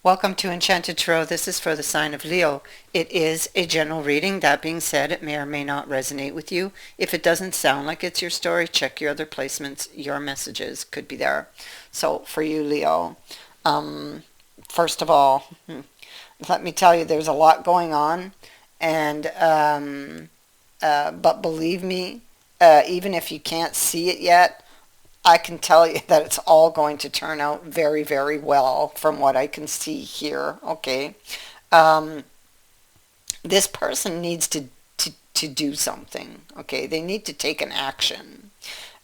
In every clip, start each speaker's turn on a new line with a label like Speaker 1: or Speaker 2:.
Speaker 1: Welcome to Enchanted Tarot. This is for the sign of Leo. It is a general reading. That being said, it may or may not resonate with you. If it doesn't sound like it's your story, check your other placements. Your messages could be there. So for you, Leo, first of all, let me tell you, there's a lot going on, and but believe me, even if you can't see it yet, I can tell you that it's all going to turn out very, very well from what I can see here. Okay. Um, this person needs to do something. Okay. They need to take an action.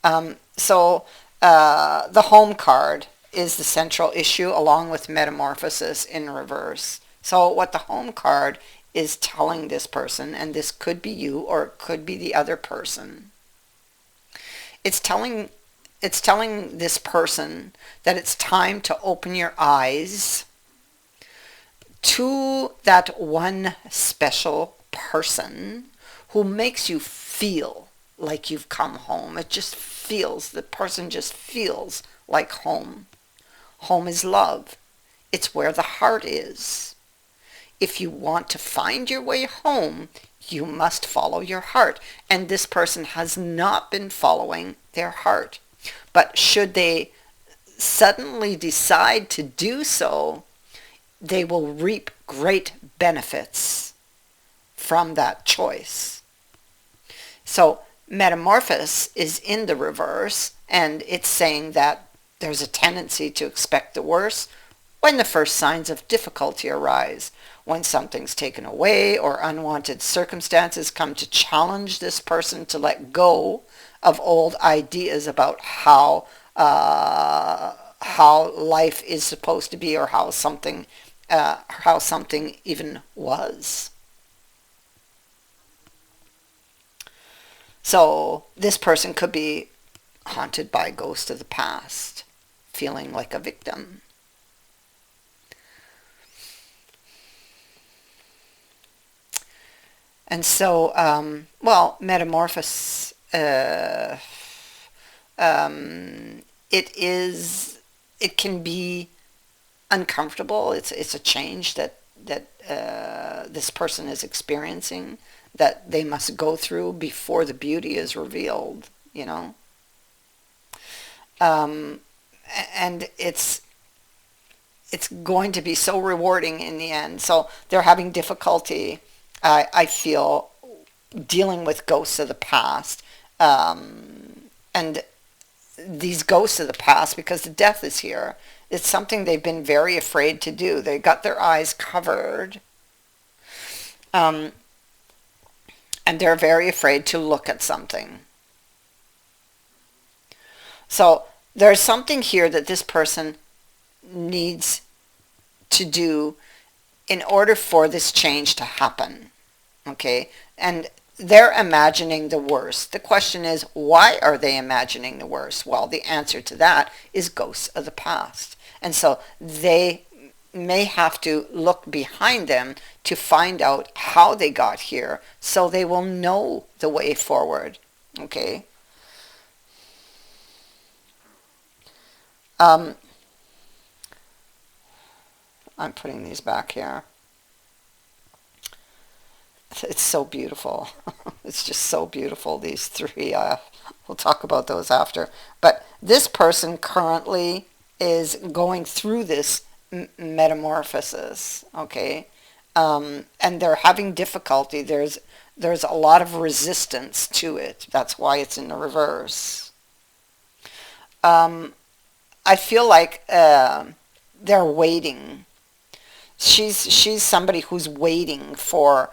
Speaker 1: The home card is the central issue along with metamorphosis in reverse. So what the home card is telling this person, and this could be you or it could be the other person, it's telling this person that it's time to open your eyes to that one special person who makes you feel like you've come home. It just feels, the person just feels like home. Home is love. It's where the heart is. If you want to find your way home, you must follow your heart. And this person has not been following their heart. But should they suddenly decide to do so, they will reap great benefits from that choice. So metamorphosis is in the reverse, and it's saying that there's a tendency to expect the worst when the first signs of difficulty arise, when something's taken away or unwanted circumstances come to challenge this person to let go of old ideas about how life is supposed to be, or how something even was. So this person could be haunted by ghosts of the past, feeling like a victim. And so, metamorphosis, it can be uncomfortable. It's a change that this person is experiencing, that they must go through before the beauty is revealed, you know. And it's going to be so rewarding in the end. So they're having difficulty, I feel, dealing with ghosts of the past. And these ghosts of the past, because the death is here, it's something they've been very afraid to do. They got their eyes covered. And they're very afraid to look at something. So there's something here that this person needs to do in order for this change to happen. Okay? And they're imagining the worst. The question is, why are they imagining the worst? Well, the answer to that is ghosts of the past. And so they may have to look behind them to find out how they got here, so they will know the way forward. Okay? I'm putting these back here. It's so beautiful. It's just so beautiful, these three. We'll talk about those after. But this person currently is going through this metamorphosis, okay? And they're having difficulty. There's a lot of resistance to it. That's why it's in the reverse. I feel like they're waiting. She's somebody who's waiting for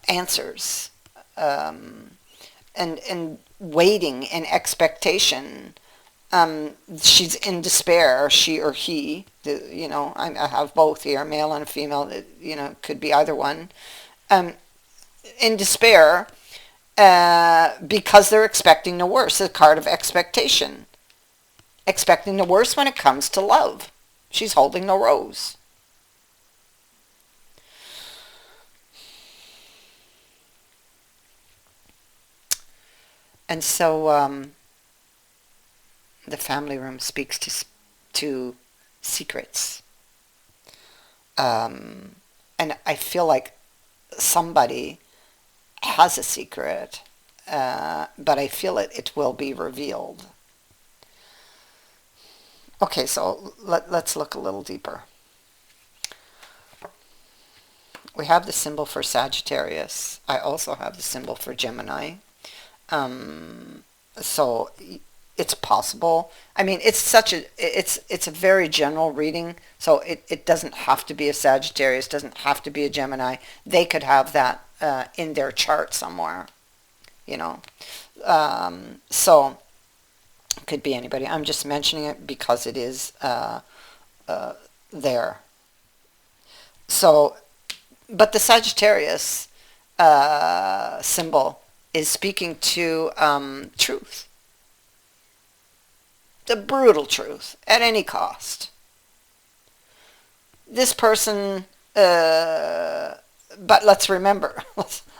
Speaker 1: answers, and waiting in expectation. She's in despair, she or he. You know, I have both here, male and female. You know, could be either one. In despair, because they're expecting the worst. The card of expectation, expecting the worst when it comes to love. She's holding the rose. And so the family room speaks to secrets. And I feel like somebody has a secret, but I feel it will be revealed. Okay, so let's look a little deeper. We have the symbol for Sagittarius. I also have the symbol for Gemini. So it's possible. I mean, it's a very general reading, so it doesn't have to be a Sagittarius, doesn't have to be a Gemini. They could have that in their chart somewhere, you know. So it could be anybody. I'm just mentioning it because it is there. So, but the Sagittarius symbol is speaking to truth, the brutal truth at any cost. This person, but let's remember,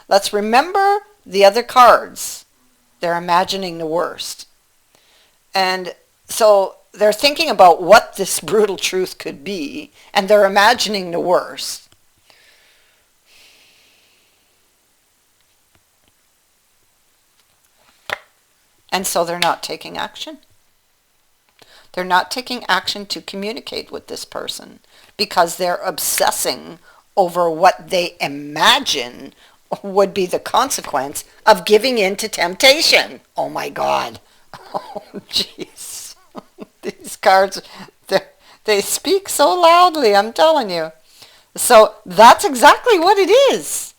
Speaker 1: let's remember the other cards. They're imagining the worst. And so they're thinking about what this brutal truth could be, and they're imagining the worst. And so they're not taking action. They're not taking action to communicate with this person because they're obsessing over what they imagine would be the consequence of giving in to temptation. Oh my God. Oh, jeez. These cards, they speak so loudly, I'm telling you. So that's exactly what it is.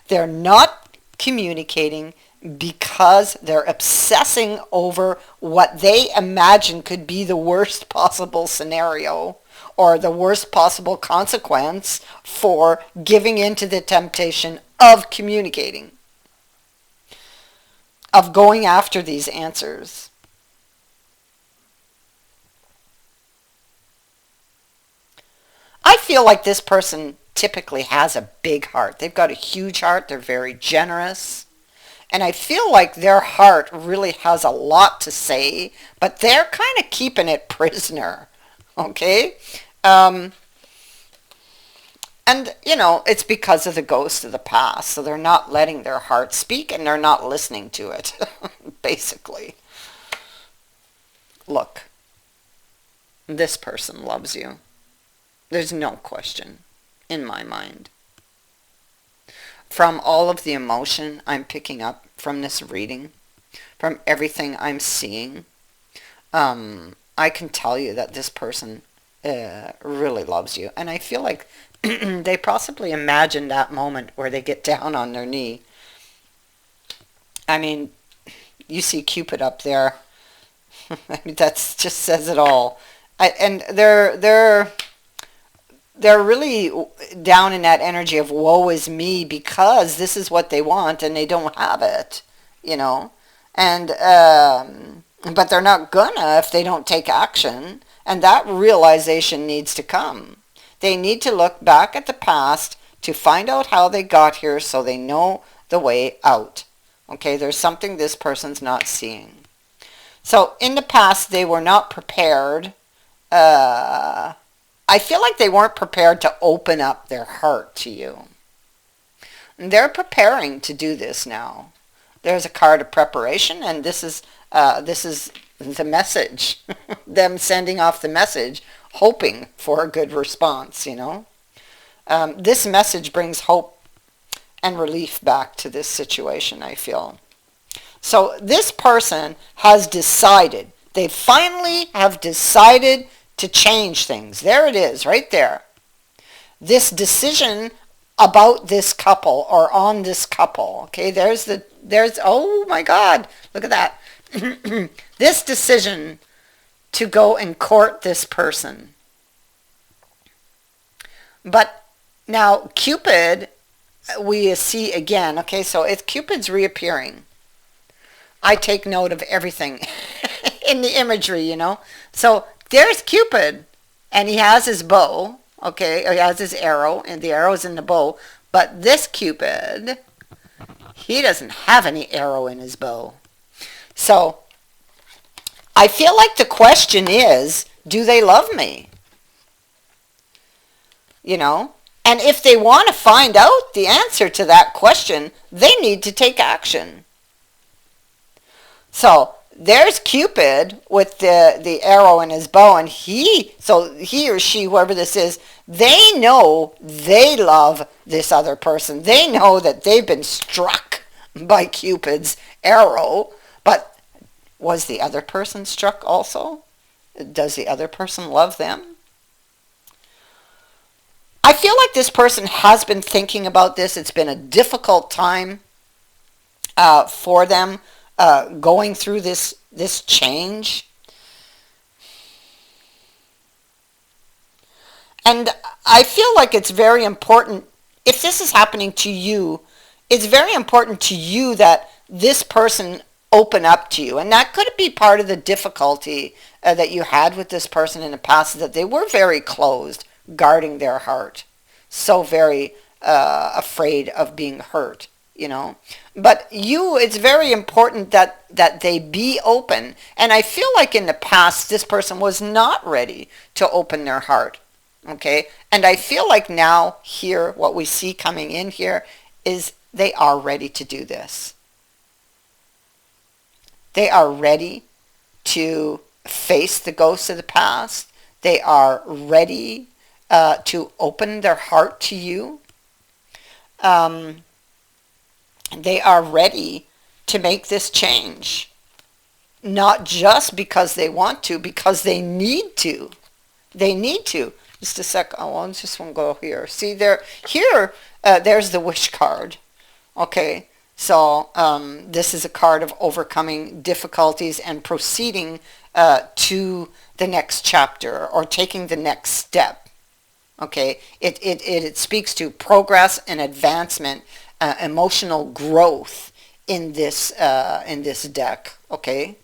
Speaker 1: They're not communicating because they're obsessing over what they imagine could be the worst possible scenario or the worst possible consequence for giving in to the temptation of communicating, of going after these answers. I feel like this person typically has a big heart. They've got a huge heart. They're very generous. And I feel like their heart really has a lot to say, but they're kind of keeping it prisoner. Okay? And, you know, it's because of the ghost of the past. So they're not letting their heart speak and they're not listening to it, basically. Look, this person loves you. There's no question in my mind. From all of the emotion I'm picking up from this reading, from everything I'm seeing, I can tell you that this person really loves you. And I feel like they possibly imagine that moment where they get down on their knee. I mean, you see Cupid up there. I mean, that just says it all. And they're really down in that energy of woe is me because this is what they want and they don't have it, you know. And but they're not gonna if they don't take action, and that realization needs to come. They need to look back at the past to find out how they got here so they know the way out. Okay, there's something this person's not seeing. So in the past they were not prepared. I feel like they weren't prepared to open up their heart to you. They're preparing to do this now. There's a card of preparation, and this is the message. Them sending off the message, hoping for a good response, you know. This message brings hope and relief back to this situation, I feel. So this person has decided. They finally have decided to change things. There it is, right there. This decision about this couple or on this couple. Okay, there's oh my God, look at that. This decision to go and court this person. But now Cupid, we see again. Okay, so it's Cupid's reappearing. I take note of everything in the imagery, you know. So there's Cupid, and he has his bow, okay, he has his arrow, and the arrow's in the bow, but this Cupid, he doesn't have any arrow in his bow. So, I feel like the question is, do they love me? you know? And if they want to find out the answer to that question, they need to take action. So there's Cupid with the arrow in his bow, and he or she, whoever this is, they know they love this other person. They know that they've been struck by Cupid's arrow, but was the other person struck also? Does the other person love them? I feel like this person has been thinking about this. It's been a difficult time for them going through this change. And I feel like it's very important, if this is happening to you, it's very important to you that this person open up to you. And that could be part of the difficulty that you had with this person in the past, that they were very closed, guarding their heart, so very afraid of being hurt, you know. But it's very important that they be open. And I feel like in the past, this person was not ready to open their heart, okay? And I feel like now here, what we see coming in here is they are ready to do this. They are ready to face the ghosts of the past. They are ready to open their heart to you. They are ready to make this change. Not just because they want to, because they need to. They need to. Just a sec. Oh, I'll just want to go here. See there, here, there's the wish card. Okay, so this is a card of overcoming difficulties and proceeding to the next chapter, or taking the next step. Okay, it speaks to progress and advancement, emotional growth in this deck. Okay.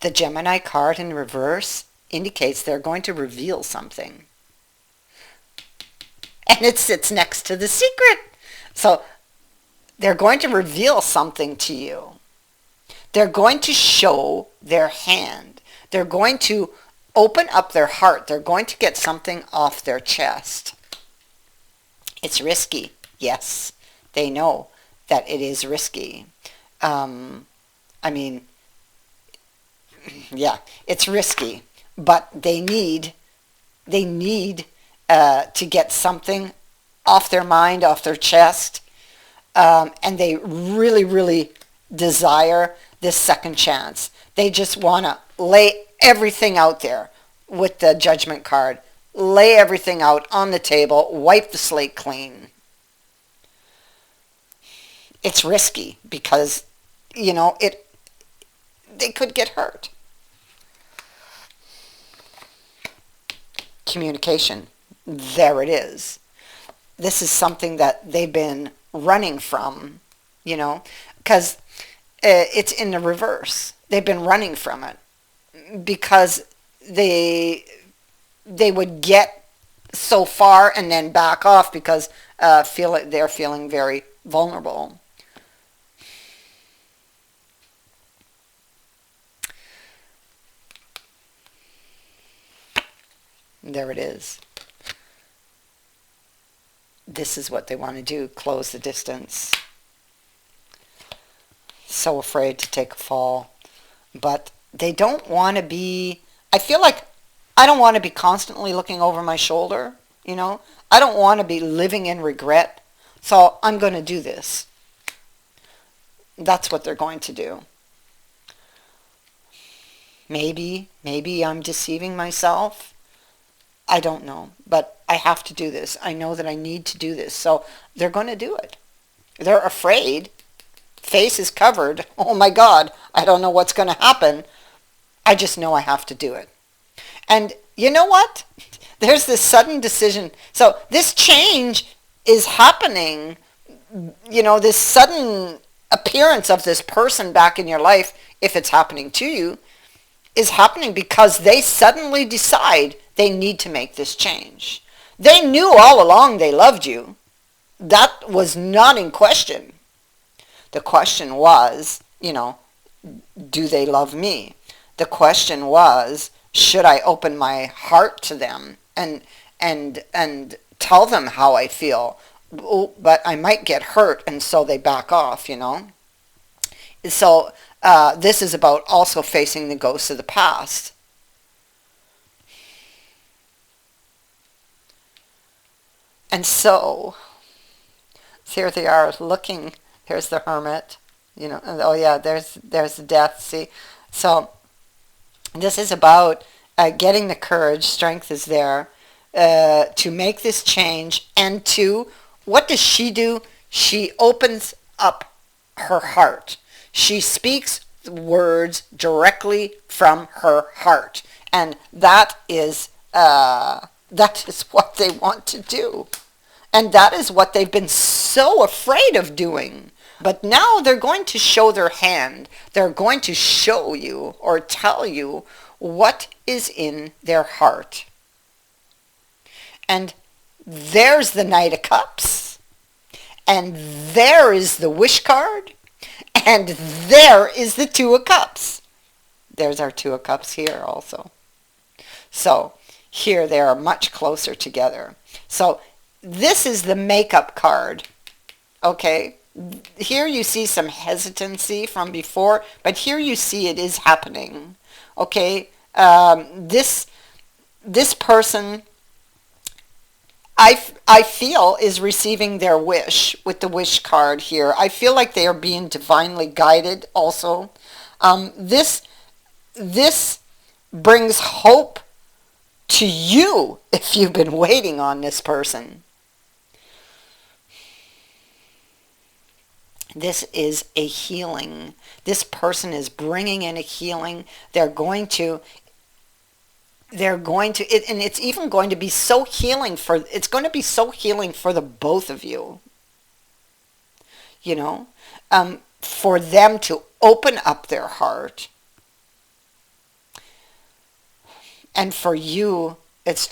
Speaker 1: The Gemini card in reverse indicates they're going to reveal something. And it sits next to the secret. So they're going to reveal something to you. They're going to show their hand. They're going to open up their heart. They're going to get something off their chest. It's risky. Yes, they know that it is risky. Yeah, it's risky, but they need to get something off their mind, off their chest, and they really, really desire this second chance. They just want to lay everything out there with the Judgment card. Lay everything out on the table, wipe the slate clean. It's risky because, they could get hurt. Communication. There it is. This is something that they've been running from, because it's in the reverse. They've been running from it because they would get so far and then back off because they're feeling very vulnerable. There it is. This is what they want to do, close the distance. So afraid to take a fall. But they don't want to be, I feel like I don't want to be constantly looking over my shoulder, I don't want to be living in regret. So I'm going to do this. That's what they're going to do. Maybe I'm deceiving myself. I don't know, but I have to do this. I know that I need to do this. So they're going to do it. They're afraid. Face is covered. Oh my God, I don't know what's going to happen. I just know I have to do it. And you know what? There's this sudden decision. So this change is happening, this sudden appearance of this person back in your life, if it's happening to you, is happening because they suddenly decide they need to make this change. They knew all along they loved you. That was not in question. The question was, do they love me? The question was, should I open my heart to them and tell them how I feel? Oh, but I might get hurt, and so they back off, you know? So this is about also facing the ghosts of the past. And so here they are looking. Here's the hermit. You know, oh yeah, there's the death. See, so this is about getting the courage. Strength is there to make this change. And to, what does she do? She opens up her heart. She speaks words directly from her heart, and that is what they want to do. And that is what they've been so afraid of doing. But now they're going to show their hand. They're going to show you or tell you what is in their heart. And there's the Knight of Cups. And there is the Wish card. And there is the Two of Cups. There's our Two of Cups here also. So here they are much closer together. So this is the makeup card. Okay. Here you see some hesitancy from before, but here you see it is happening. Okay. This person, I feel, is receiving their wish with the Wish card here. I feel like they are being divinely guided also. This brings hope to you if you've been waiting on this person. This is a healing. This person is bringing in a healing. They're going to, and it's even going to be so healing it's going to be so healing for the both of you. You know, for them to open up their heart. And for you, it's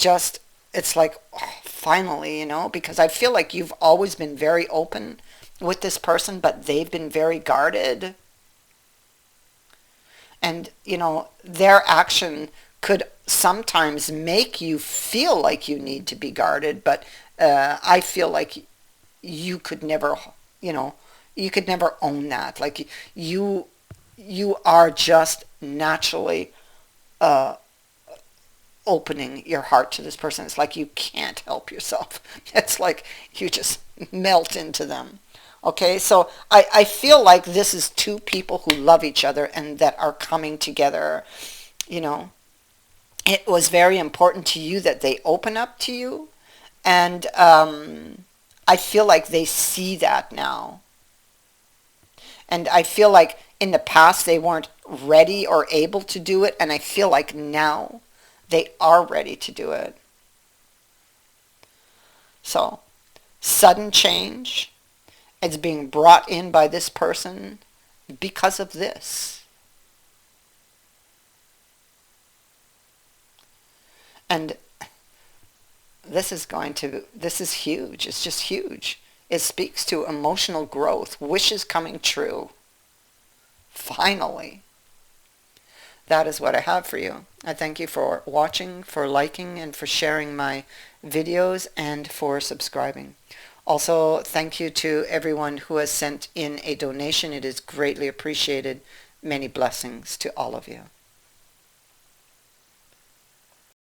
Speaker 1: like, oh, finally, you know, because I feel like you've always been very open with this person, but they've been very guarded. And, you know, their action could sometimes make you feel like you need to be guarded, but I feel like you could never, you know, you could never own that. Like you are just naturally opening your heart to this person. It's like you can't help yourself. It's like you just melt into them. Okay, so I feel like this is two people who love each other and that are coming together. You know, it was very important to you that they open up to you, and I feel like they see that now. And I feel like in the past they weren't ready or able to do it, and I feel like now they are ready to do it. So, sudden change. It's being brought in by this person because of this. And this is huge. It's just huge. It speaks to emotional growth, wishes coming true. Finally. That is what I have for you. I thank you for watching, for liking, and for sharing my videos, and for subscribing. Also, thank you to everyone who has sent in a donation. It is greatly appreciated. Many blessings to all of you.